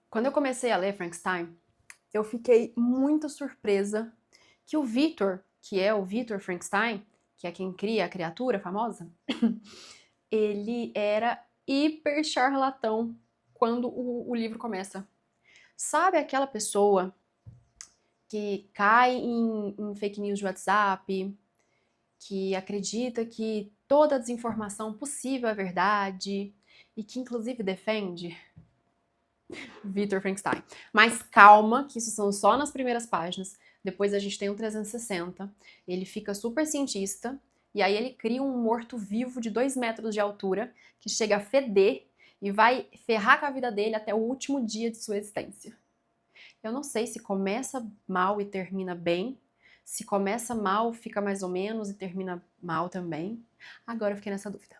Quando eu comecei a ler Frankenstein, eu fiquei muito surpresa que o Victor, que é o Victor Frankenstein, que é quem cria a criatura famosa, ele era hiper charlatão quando o livro começa. Sabe aquela pessoa que cai em fake news de WhatsApp, que acredita que toda desinformação possível é verdade e que inclusive defende Victor Frankenstein. Mas calma, que isso são só nas primeiras páginas. Depois a gente tem um 360. Ele fica super cientista. E aí ele cria um morto-vivo de 2 metros de altura, que chega a feder e vai ferrar com a vida dele até o último dia de sua existência. Eu não sei se começa mal e termina bem. Se começa mal, fica mais ou menos e termina mal também. Agora eu fiquei nessa dúvida.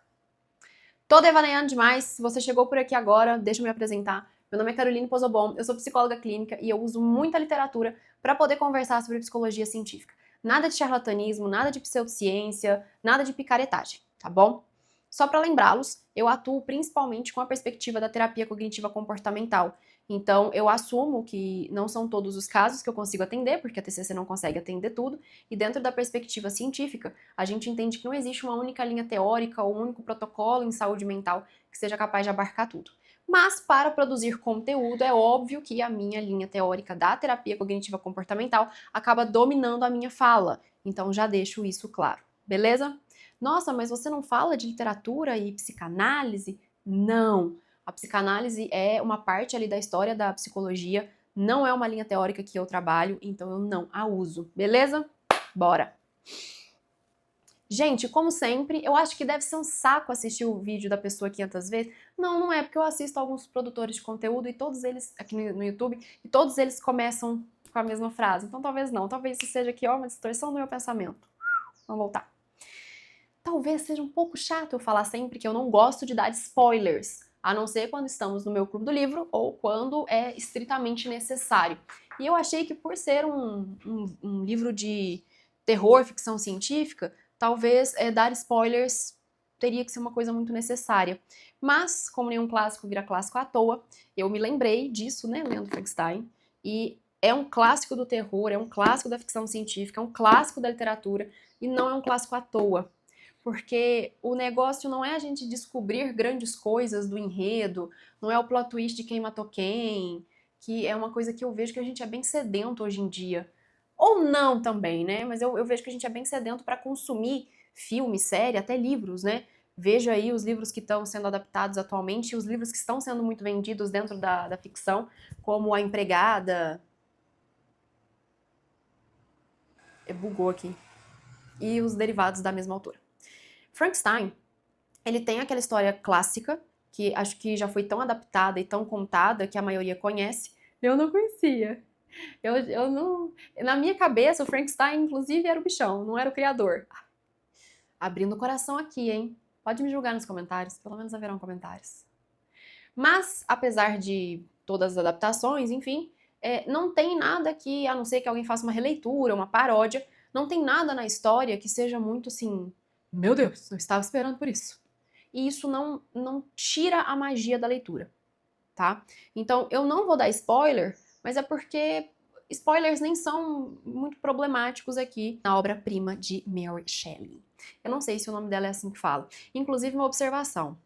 Tô devaneando demais. Se você chegou por aqui agora, deixa eu me apresentar. Meu nome é Caroline Pozobon, eu sou psicóloga clínica e eu uso muita literatura para poder conversar sobre psicologia científica. Nada de charlatanismo, nada de pseudociência, nada de picaretagem, tá bom? Só para lembrá-los, eu atuo principalmente com a perspectiva da terapia cognitiva comportamental. Então, eu assumo que não são todos os casos que eu consigo atender, porque a TCC não consegue atender tudo, e dentro da perspectiva científica, a gente entende que não existe uma única linha teórica ou um único protocolo em saúde mental que seja capaz de abarcar tudo. Mas, para produzir conteúdo, é óbvio que a minha linha teórica da terapia cognitiva comportamental acaba dominando a minha fala. Então, já deixo isso claro, beleza? Nossa, mas você não fala de literatura e psicanálise? Não. A psicanálise é uma parte ali da história da psicologia, não é uma linha teórica que eu trabalho, então eu não a uso, beleza? Bora! Gente, como sempre, eu acho que deve ser um saco assistir o vídeo da pessoa 500 vezes. Não, não é, porque eu assisto alguns produtores de conteúdo e todos eles, aqui no YouTube, e todos eles começam com a mesma frase. Então talvez não, talvez isso seja aqui, ó, uma distorção do meu pensamento. Vamos voltar. Talvez seja um pouco chato eu falar sempre que eu não gosto de dar spoilers, a não ser quando estamos no meu clube do livro ou quando é estritamente necessário. E eu achei que por ser um livro de terror, ficção científica, talvez dar spoilers teria que ser uma coisa muito necessária. Mas, como nenhum clássico vira clássico à toa, eu me lembrei disso, né, lendo Frankenstein, e é um clássico do terror, é um clássico da ficção científica, é um clássico da literatura, e não é um clássico à toa. Porque o negócio não é a gente descobrir grandes coisas do enredo, não é o plot twist de quem matou quem, que é uma coisa que eu vejo que a gente é bem sedento hoje em dia. Ou não também, né? Mas eu vejo que a gente é bem sedento para consumir filme, série, até livros, né? Vejo aí os livros que estão sendo adaptados atualmente e os livros que estão sendo muito vendidos dentro da ficção, como A Empregada. Bugou aqui. E os derivados da mesma autora. Frankenstein, ele tem aquela história clássica, que acho que já foi tão adaptada e tão contada que a maioria conhece. Eu não conhecia. Eu não. Na minha cabeça, o Frankenstein, inclusive, era o bichão, não era o criador. Abrindo o coração aqui, hein? Pode me julgar nos comentários, pelo menos haverão comentários. Mas, apesar de todas as adaptações, enfim, não tem nada que, a não ser que alguém faça uma releitura, uma paródia, não tem nada na história que seja muito assim, meu Deus, eu estava esperando por isso. E isso não tira a magia da leitura, tá? Então, eu não vou dar spoiler, mas é porque spoilers nem são muito problemáticos aqui na obra-prima de Mary Shelley. Eu não sei se o nome dela é assim que fala. Inclusive, uma observação.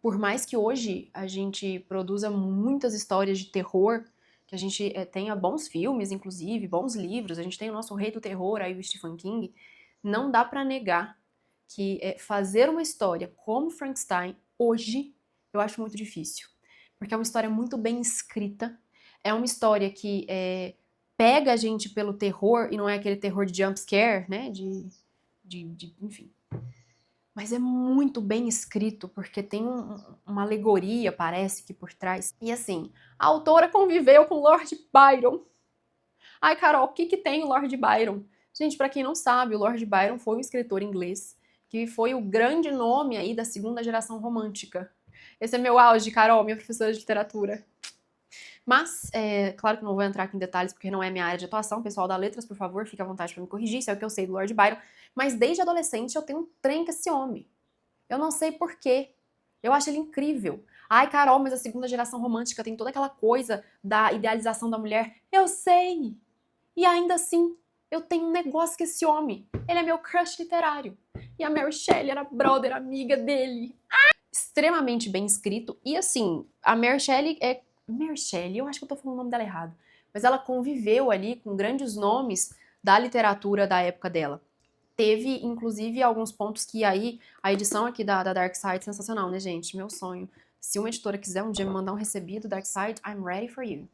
Por mais que hoje a gente produza muitas histórias de terror, que a gente tenha bons filmes, inclusive, bons livros, a gente tem o nosso rei do terror, aí o Stephen King, não dá pra negar que fazer uma história como Frankenstein, hoje, eu acho muito difícil. Porque é uma história muito bem escrita, é uma história que pega a gente pelo terror, e não é aquele terror de jump scare, né, enfim. Mas é muito bem escrito, porque tem uma alegoria, parece que por trás. E assim, a autora conviveu com Lord Byron. Ai, Carol, o que tem o Lord Byron? Gente, pra quem não sabe, o Lord Byron foi um escritor inglês que foi o grande nome aí da segunda geração romântica. Esse é meu auge, Carol, minha professora de literatura. Mas, claro que não vou entrar aqui em detalhes porque não é minha área de atuação. Pessoal da letras, por favor, fique à vontade para me corrigir, isso é o que eu sei do Lord Byron. Mas desde adolescente eu tenho um trem com esse homem. Eu não sei porquê. Eu acho ele incrível. Ai, Carol, mas a segunda geração romântica tem toda aquela coisa da idealização da mulher. Eu sei! E ainda assim, eu tenho um negócio com esse homem. Ele é meu crush literário. E a Mary Shelley era brother, amiga dele. Extremamente bem escrito. E assim, a Mary Shelley é... Mary Shelley, eu acho que eu tô falando o nome dela errado. Mas ela conviveu ali com grandes nomes da literatura da época dela. Teve, inclusive, alguns pontos que aí, a edição aqui da Dark Side é sensacional, né, gente? Meu sonho. Se uma editora quiser um dia me mandar um recebido Dark Side, I'm ready for you.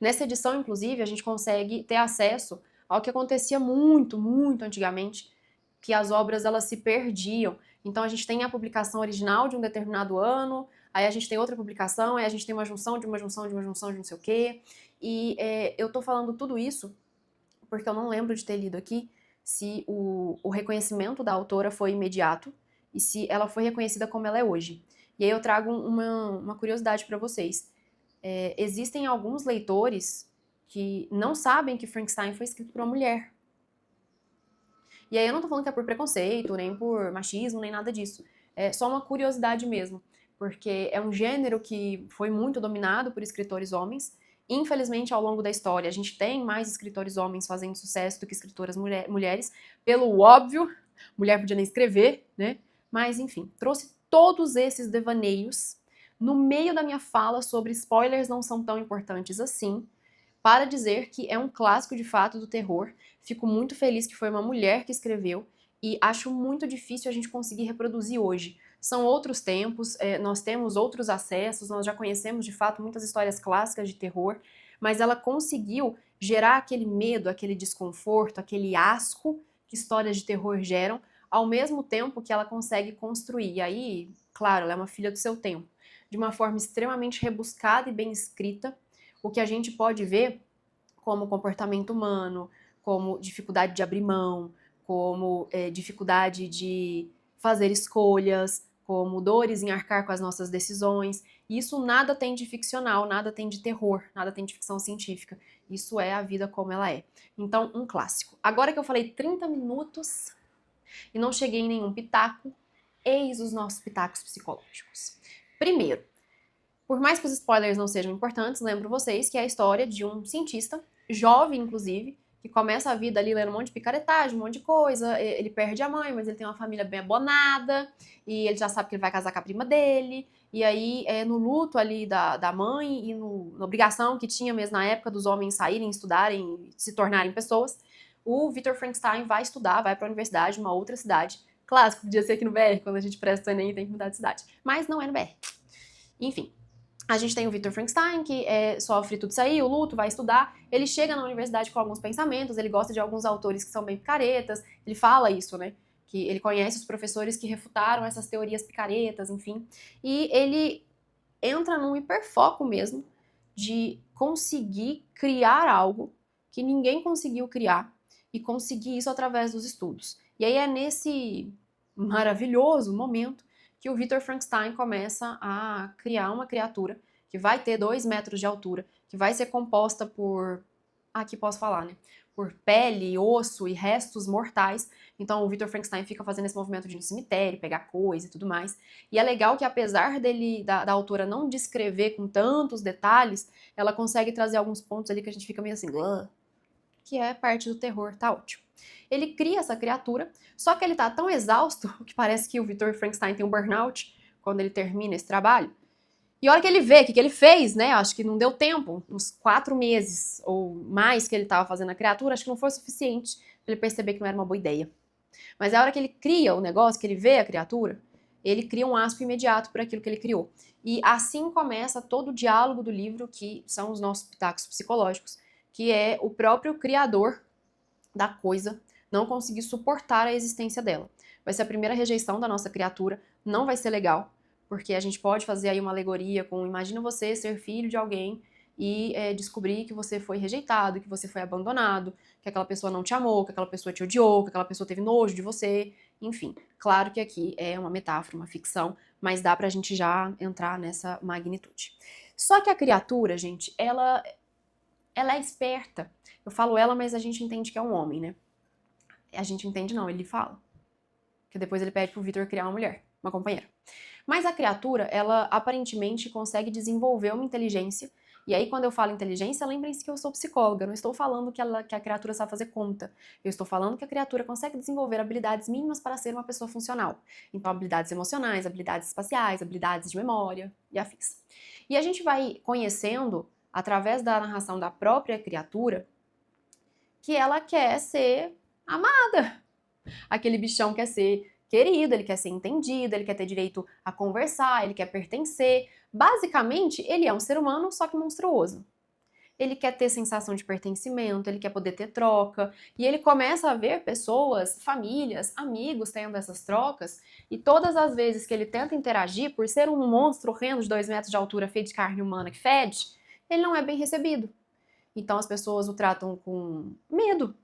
Nessa edição, inclusive, a gente consegue ter acesso ao que acontecia muito, muito antigamente, que as obras elas se perdiam. Então a gente tem a publicação original de um determinado ano, aí a gente tem outra publicação, aí a gente tem uma junção de uma junção de uma junção de não sei o quê. E eu tô falando tudo isso porque eu não lembro de ter lido aqui se o reconhecimento da autora foi imediato e se ela foi reconhecida como ela é hoje. E aí eu trago uma curiosidade para vocês. Existem alguns leitores que não sabem que Frankenstein foi escrito por uma mulher. E aí eu não tô falando que é por preconceito, nem por machismo, nem nada disso. É só uma curiosidade mesmo, porque é um gênero que foi muito dominado por escritores homens. Infelizmente, ao longo da história, a gente tem mais escritores homens fazendo sucesso do que escritoras mulheres, pelo óbvio, mulher podia nem escrever, né? Mas, enfim, trouxe todos esses devaneios no meio da minha fala sobre spoilers não são tão importantes assim, para dizer que é um clássico de fato do terror. Fico muito feliz que foi uma mulher que escreveu e acho muito difícil a gente conseguir reproduzir hoje. São outros tempos, nós temos outros acessos, nós já conhecemos de fato muitas histórias clássicas de terror, mas ela conseguiu gerar aquele medo, aquele desconforto, aquele asco que histórias de terror geram, ao mesmo tempo que ela consegue construir. E aí, claro, ela é uma filha do seu tempo, de uma forma extremamente rebuscada e bem escrita, o que a gente pode ver como comportamento humano, como dificuldade de abrir mão, como dificuldade de fazer escolhas, como dores em arcar com as nossas decisões. Isso nada tem de ficcional, nada tem de terror, nada tem de ficção científica. Isso é a vida como ela é. Então, um clássico. Agora que eu falei 30 minutos e não cheguei em nenhum pitaco, eis os nossos pitacos psicológicos. Primeiro, por mais que os spoilers não sejam importantes, lembro vocês que é a história de um cientista, jovem inclusive, que começa a vida ali lendo um monte de picaretagem, um monte de coisa, ele perde a mãe, mas ele tem uma família bem abonada, e ele já sabe que ele vai casar com a prima dele, e aí no luto ali da mãe e na obrigação que tinha mesmo na época dos homens saírem, estudarem, se tornarem pessoas, o Victor Frankenstein vai estudar, vai para a universidade, numa outra cidade. Clássico, podia ser aqui no BR, quando a gente presta o Enem e tem que mudar de cidade. Mas não é no BR. Enfim, a gente tem o Victor Frankenstein, que sofre tudo isso aí, o luto, vai estudar. Ele chega na universidade com alguns pensamentos, ele gosta de alguns autores que são bem picaretas, ele fala isso, né? Que ele conhece os professores que refutaram essas teorias picaretas, enfim. E ele entra num hiperfoco mesmo de conseguir criar algo que ninguém conseguiu criar e conseguir isso através dos estudos. E aí é nesse maravilhoso momento que o Victor Frankenstein começa a criar uma criatura que vai ter 2 metros de altura, que vai ser composta por... aqui posso falar, né? Por pele, osso e restos mortais. Então o Victor Frankenstein fica fazendo esse movimento de ir no cemitério, pegar coisa e tudo mais. E é legal que apesar da autora não descrever com tantos detalhes, ela consegue trazer alguns pontos ali que a gente fica meio assim... que é parte do terror, tá ótimo. Ele cria essa criatura, só que ele tá tão exausto, que parece que o Victor Frankenstein tem um burnout quando ele termina esse trabalho. E a hora que ele vê o que ele fez, né, acho que não deu tempo, uns 4 meses ou mais que ele tava fazendo a criatura, acho que não foi suficiente pra ele perceber que não era uma boa ideia. Mas a hora que ele cria o negócio, que ele vê a criatura, ele cria um asco imediato por aquilo que ele criou. E assim começa todo o diálogo do livro, que são os nossos pitacos psicológicos, que é o próprio criador da coisa não conseguir suportar a existência dela. Vai ser a primeira rejeição da nossa criatura, não vai ser legal, porque a gente pode fazer aí uma alegoria com, imagina você ser filho de alguém e descobrir que você foi rejeitado, que você foi abandonado, que aquela pessoa não te amou, que aquela pessoa te odiou, que aquela pessoa teve nojo de você, enfim. Claro que aqui é uma metáfora, uma ficção, mas dá pra gente já entrar nessa magnitude. Só que a criatura, gente, ela é esperta. Eu falo ela, mas a gente entende que é um homem, né? A gente entende não, ele fala. Que depois ele pede pro Victor criar uma mulher, uma companheira. Mas a criatura, ela aparentemente consegue desenvolver uma inteligência. E aí, quando eu falo inteligência, lembrem-se que eu sou psicóloga. Eu não estou falando que a criatura sabe fazer conta. Eu estou falando que a criatura consegue desenvolver habilidades mínimas para ser uma pessoa funcional. Então, habilidades emocionais, habilidades espaciais, habilidades de memória e afins. E a gente vai conhecendo, através da narração da própria criatura, que ela quer ser amada. Aquele bichão quer ser querido, ele quer ser entendido, ele quer ter direito a conversar, ele quer pertencer. Basicamente, ele é um ser humano, só que monstruoso. Ele quer ter sensação de pertencimento, ele quer poder ter troca, e ele começa a ver pessoas, famílias, amigos tendo essas trocas, e todas as vezes que ele tenta interagir, por ser um monstro horrendo de 2 metros de altura, feito de carne humana que fede, ele não é bem recebido. Então as pessoas o tratam com medo.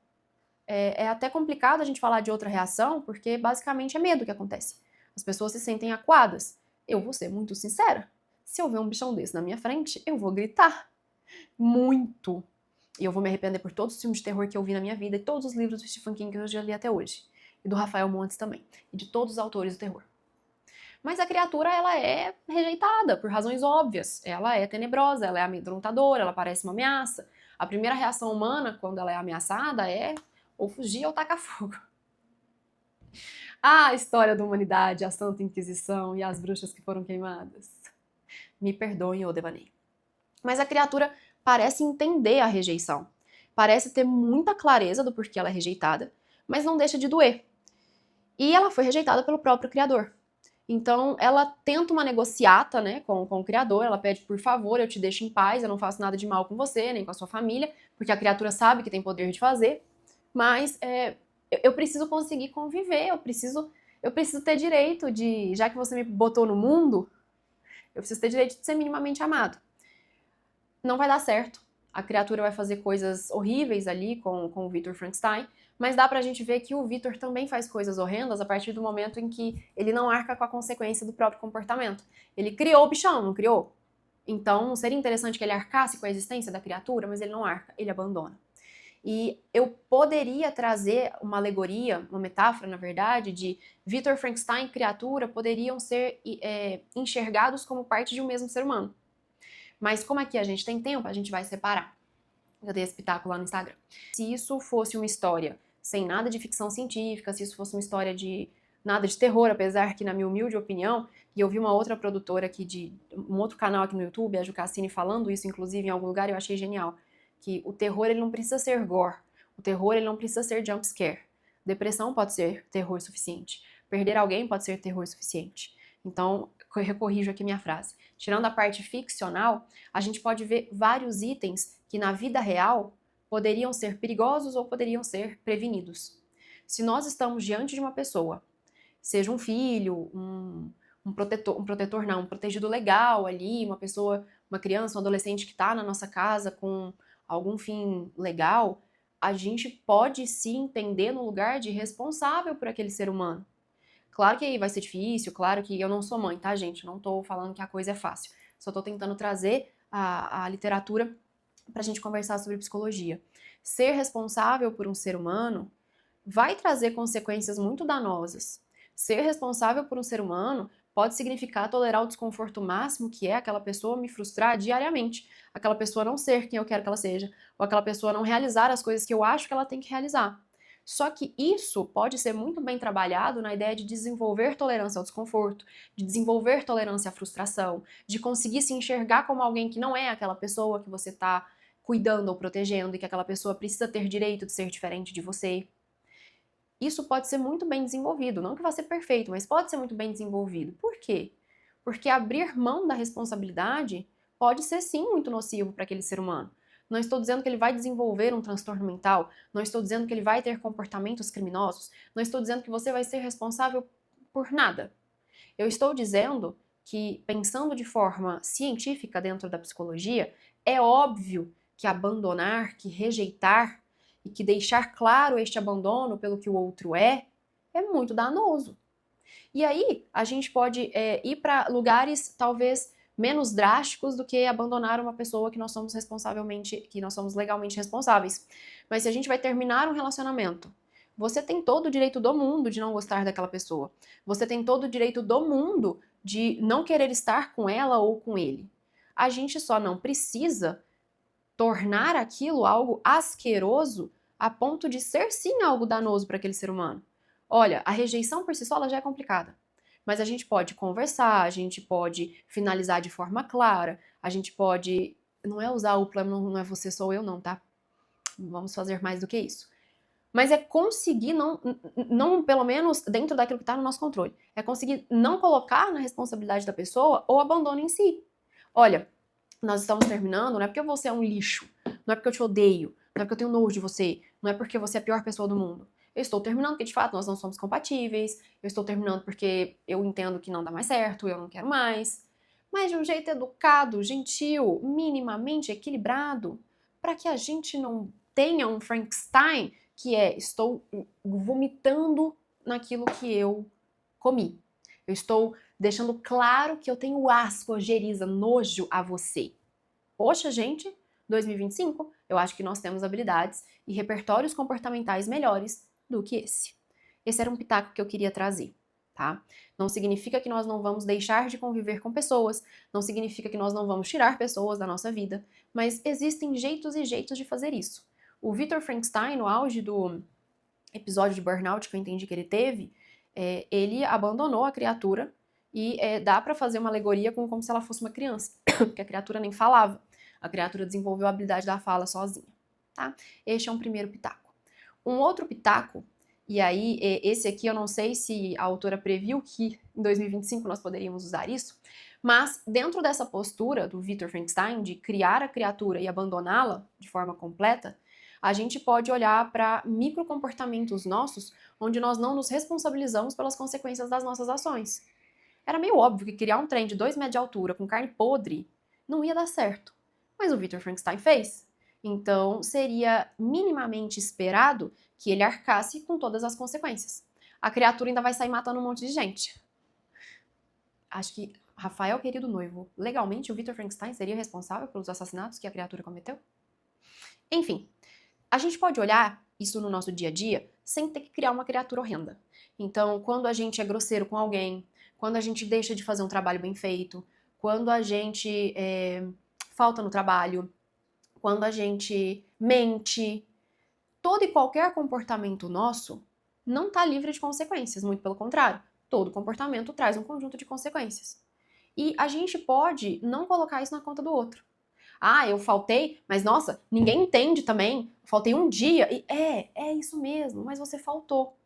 É até complicado a gente falar de outra reação, porque basicamente é medo que acontece. As pessoas se sentem acuadas. Eu vou ser muito sincera. Se eu ver um bichão desse na minha frente, eu vou gritar. Muito. E eu vou me arrepender por todos os filmes de terror que eu vi na minha vida e todos os livros do Stephen King que eu já li até hoje. E do Rafael Montes também. E de todos os autores do terror. Mas a criatura, ela é rejeitada por razões óbvias. Ela é tenebrosa, ela é amedrontadora, ela parece uma ameaça. A primeira reação humana, quando ela é ameaçada, é ou fugir ou tacar fogo. A história da humanidade, a Santa Inquisição e as bruxas que foram queimadas. Me perdoem, ô devaneio. Mas a criatura parece entender a rejeição. Parece ter muita clareza do porquê ela é rejeitada, mas não deixa de doer. E ela foi rejeitada pelo próprio criador. Então, ela tenta uma negociata, né, com o criador, ela pede, por favor, eu te deixo em paz, eu não faço nada de mal com você, nem com a sua família, porque a criatura sabe que tem poder de fazer, mas eu preciso conseguir conviver, eu preciso ter direito de, já que você me botou no mundo, eu preciso ter direito de ser minimamente amado. Não vai dar certo, a criatura vai fazer coisas horríveis ali com o Victor Frankenstein, mas dá pra gente ver que o Victor também faz coisas horrendas a partir do momento em que ele não arca com a consequência do próprio comportamento. Ele criou o bichão, não criou? Então, seria interessante que ele arcasse com a existência da criatura, mas ele não arca, ele abandona. E eu poderia trazer uma alegoria, uma metáfora, na verdade, de Victor Frankenstein e criatura poderiam ser enxergados como parte de um mesmo ser humano. Mas como aqui a gente tem tempo, a gente vai separar. Eu dei esse pitaco lá no Instagram. Se isso fosse uma história sem nada de ficção científica, se isso fosse uma história de nada de terror, apesar que, na minha humilde opinião, e eu vi uma outra produtora aqui de um outro canal aqui no YouTube, a Jucassine, falando isso, inclusive, em algum lugar, eu achei genial. Que o terror, ele não precisa ser gore. O terror, ele não precisa ser jump scare. Depressão pode ser terror suficiente. Perder alguém pode ser terror suficiente. Então, eu recorrijo aqui minha frase. Tirando a parte ficcional, a gente pode ver vários itens que na vida real poderiam ser perigosos ou poderiam ser prevenidos. Se nós estamos diante de uma pessoa, seja um filho, um protegido legal ali, uma pessoa, uma criança, um adolescente que está na nossa casa com algum fim legal, a gente pode se entender no lugar de responsável por aquele ser humano. Claro que vai ser difícil, claro que eu não sou mãe, tá, gente? Não tô falando que a coisa é fácil. Só tô tentando trazer a literatura pra gente conversar sobre psicologia. Ser responsável por um ser humano vai trazer consequências muito danosas. Ser responsável por um ser humano pode significar tolerar o desconforto máximo que é aquela pessoa me frustrar diariamente, aquela pessoa não ser quem eu quero que ela seja, ou aquela pessoa não realizar as coisas que eu acho que ela tem que realizar. Só que isso pode ser muito bem trabalhado na ideia de desenvolver tolerância ao desconforto, de desenvolver tolerância à frustração, de conseguir se enxergar como alguém que não é aquela pessoa que você está cuidando ou protegendo e que aquela pessoa precisa ter direito de ser diferente de você. Isso pode ser muito bem desenvolvido, não que vai ser perfeito, mas pode ser muito bem desenvolvido. Por quê? Porque abrir mão da responsabilidade pode ser sim muito nocivo para aquele ser humano. Não estou dizendo que ele vai desenvolver um transtorno mental, não estou dizendo que ele vai ter comportamentos criminosos, não estou dizendo que você vai ser responsável por nada. Eu estou dizendo que, pensando de forma científica dentro da psicologia, é óbvio que abandonar, que rejeitar e que deixar claro este abandono pelo que o outro é muito danoso. E aí, a gente pode ir para lugares talvez menos drásticos do que abandonar uma pessoa que nós somos legalmente responsáveis. Mas se a gente vai terminar um relacionamento, você tem todo o direito do mundo de não gostar daquela pessoa. Você tem todo o direito do mundo de não querer estar com ela ou com ele. A gente só não precisa tornar aquilo algo asqueroso a ponto de ser sim algo danoso para aquele ser humano. Olha, a rejeição por si só ela já é complicada. Mas a gente pode conversar, a gente pode finalizar de forma clara, a gente pode. Não é usar o plano, não é você, sou eu, não, tá? Vamos fazer mais do que isso. Mas é conseguir não pelo menos dentro daquilo que está no nosso controle, é conseguir não colocar na responsabilidade da pessoa o abandono em si. Olha, nós estamos terminando, não é porque você é um lixo, não é porque eu te odeio, não é porque eu tenho nojo de você, não é porque você é a pior pessoa do mundo. Eu estou terminando porque de fato nós não somos compatíveis, eu estou terminando porque eu entendo que não dá mais certo, eu não quero mais. Mas de um jeito educado, gentil, minimamente equilibrado, para que a gente não tenha um Frankenstein que é estou vomitando naquilo que eu comi. Eu estou deixando claro que eu tenho asco, ojeriza, nojo a você. Poxa, gente, 2025, eu acho que nós temos habilidades e repertórios comportamentais melhores do que esse. Esse era um pitaco que eu queria trazer, tá? Não significa que nós não vamos deixar de conviver com pessoas, não significa que nós não vamos tirar pessoas da nossa vida, mas existem jeitos e jeitos de fazer isso. O Victor Frankenstein, no auge do episódio de burnout que eu entendi que ele teve, ele abandonou a criatura e dá para fazer uma alegoria como se ela fosse uma criança, porque a criatura nem falava. A criatura desenvolveu a habilidade da fala sozinha, tá? Este é um primeiro pitaco. Um outro pitaco, e aí esse aqui eu não sei se a autora previu que em 2025 nós poderíamos usar isso, mas dentro dessa postura do Victor Frankenstein de criar a criatura e abandoná-la de forma completa, a gente pode olhar para microcomportamentos nossos onde nós não nos responsabilizamos pelas consequências das nossas ações. Era meio óbvio que criar um trem de 2 metros de altura com carne podre não ia dar certo. Mas o Victor Frankenstein fez. Então, seria minimamente esperado que ele arcasse com todas as consequências. A criatura ainda vai sair matando um monte de gente. Acho que Rafael, querido noivo, legalmente o Victor Frankenstein seria responsável pelos assassinatos que a criatura cometeu? Enfim, a gente pode olhar isso no nosso dia a dia sem ter que criar uma criatura horrenda. Então, quando a gente é grosseiro com alguém, quando a gente deixa de fazer um trabalho bem feito, quando a gente falta no trabalho, quando a gente mente, todo e qualquer comportamento nosso não está livre de consequências, muito pelo contrário. Todo comportamento traz um conjunto de consequências. E a gente pode não colocar isso na conta do outro. Ah, eu faltei, mas nossa, ninguém entende também. Faltei um dia. E é isso mesmo, mas você faltou.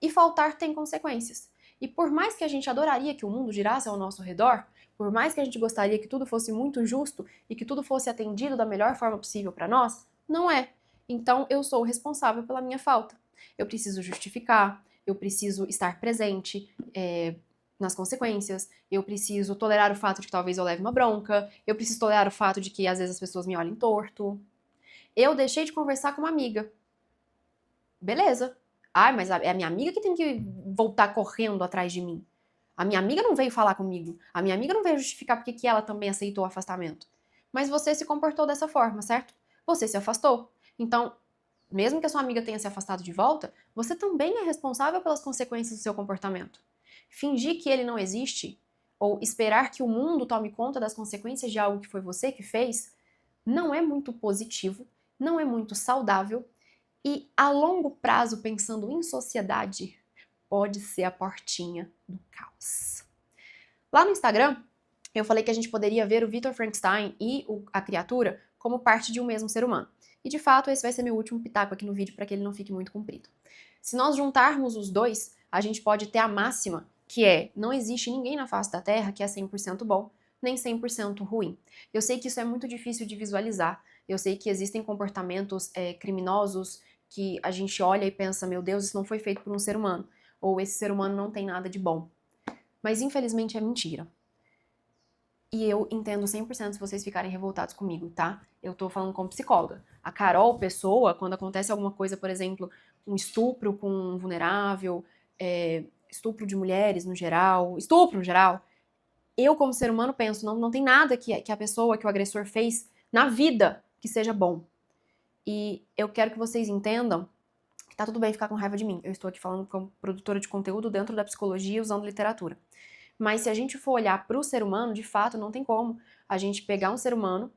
E faltar tem consequências. E por mais que a gente adoraria que o mundo girasse ao nosso redor, por mais que a gente gostaria que tudo fosse muito justo e que tudo fosse atendido da melhor forma possível para nós, não é. Então eu sou responsável pela minha falta. Eu preciso justificar, eu preciso estar presente nas consequências, eu preciso tolerar o fato de que talvez eu leve uma bronca, eu preciso tolerar o fato de que às vezes as pessoas me olhem torto. Eu deixei de conversar com uma amiga. Beleza. Ah, mas é a minha amiga que tem que voltar correndo atrás de mim. A minha amiga não veio falar comigo. A minha amiga não veio justificar porque que ela também aceitou o afastamento. Mas você se comportou dessa forma, certo? Você se afastou. Então, mesmo que a sua amiga tenha se afastado de volta, você também é responsável pelas consequências do seu comportamento. Fingir que ele não existe, ou esperar que o mundo tome conta das consequências de algo que foi você que fez, não é muito positivo, não é muito saudável e, a longo prazo, pensando em sociedade, pode ser a portinha do caos. Lá no Instagram, eu falei que a gente poderia ver o Victor Frankenstein e a criatura como parte de um mesmo ser humano. E, de fato, esse vai ser meu último pitaco aqui no vídeo para que ele não fique muito comprido. Se nós juntarmos os dois, a gente pode ter a máxima que não existe ninguém na face da Terra que é 100% bom, nem 100% ruim. Eu sei que isso é muito difícil de visualizar, eu sei que existem comportamentos criminosos que a gente olha e pensa, meu Deus, isso não foi feito por um ser humano, ou esse ser humano não tem nada de bom. Mas infelizmente é mentira. E eu entendo 100% se vocês ficarem revoltados comigo, tá? Eu tô falando como psicóloga. A Carol, pessoa, quando acontece alguma coisa, por exemplo, um estupro com um vulnerável, estupro de mulheres no geral, eu como ser humano penso, não tem nada que a pessoa, que o agressor fez na vida que seja bom. E eu quero que vocês entendam que tá tudo bem ficar com raiva de mim. Eu estou aqui falando como produtora de conteúdo dentro da psicologia usando literatura. Mas se a gente for olhar para o ser humano, de fato, não tem como a gente pegar um ser humano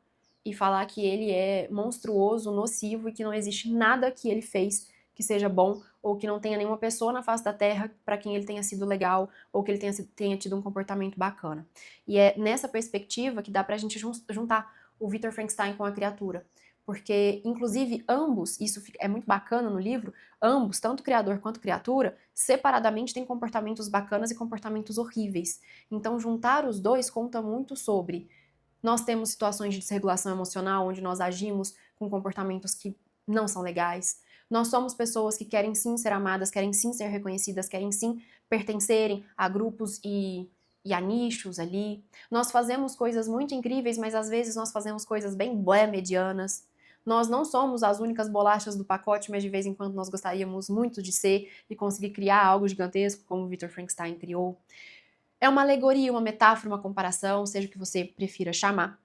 e falar que ele é monstruoso, nocivo e que não existe nada que ele fez que seja bom, ou que não tenha nenhuma pessoa na face da Terra para quem ele tenha sido legal, ou que ele tenha tido um comportamento bacana. E é nessa perspectiva que dá pra gente juntar o Victor Frankenstein com a criatura. Porque, inclusive, ambos, isso é muito bacana no livro, ambos, tanto o criador quanto a criatura, separadamente têm comportamentos bacanas e comportamentos horríveis. Então, juntar os dois conta muito sobre nós temos situações de desregulação emocional, onde nós agimos com comportamentos que não são legais. Nós somos pessoas que querem sim ser amadas, querem sim ser reconhecidas, querem sim pertencerem a grupos e a nichos ali. Nós fazemos coisas muito incríveis, mas às vezes nós fazemos coisas bem blé, medianas. Nós não somos as únicas bolachas do pacote, mas de vez em quando nós gostaríamos muito de ser e conseguir criar algo gigantesco, como o Victor Frankenstein criou. É uma alegoria, uma metáfora, uma comparação, seja o que você prefira chamar,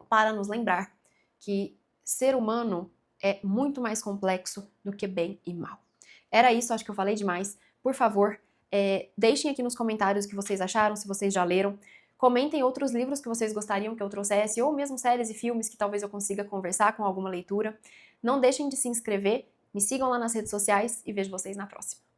para nos lembrar que ser humano é muito mais complexo do que bem e mal. Era isso, acho que eu falei demais. Por favor, deixem aqui nos comentários o que vocês acharam, se vocês já leram. Comentem outros livros que vocês gostariam que eu trouxesse, ou mesmo séries e filmes que talvez eu consiga conversar com alguma leitura. Não deixem de se inscrever, me sigam lá nas redes sociais e vejo vocês na próxima.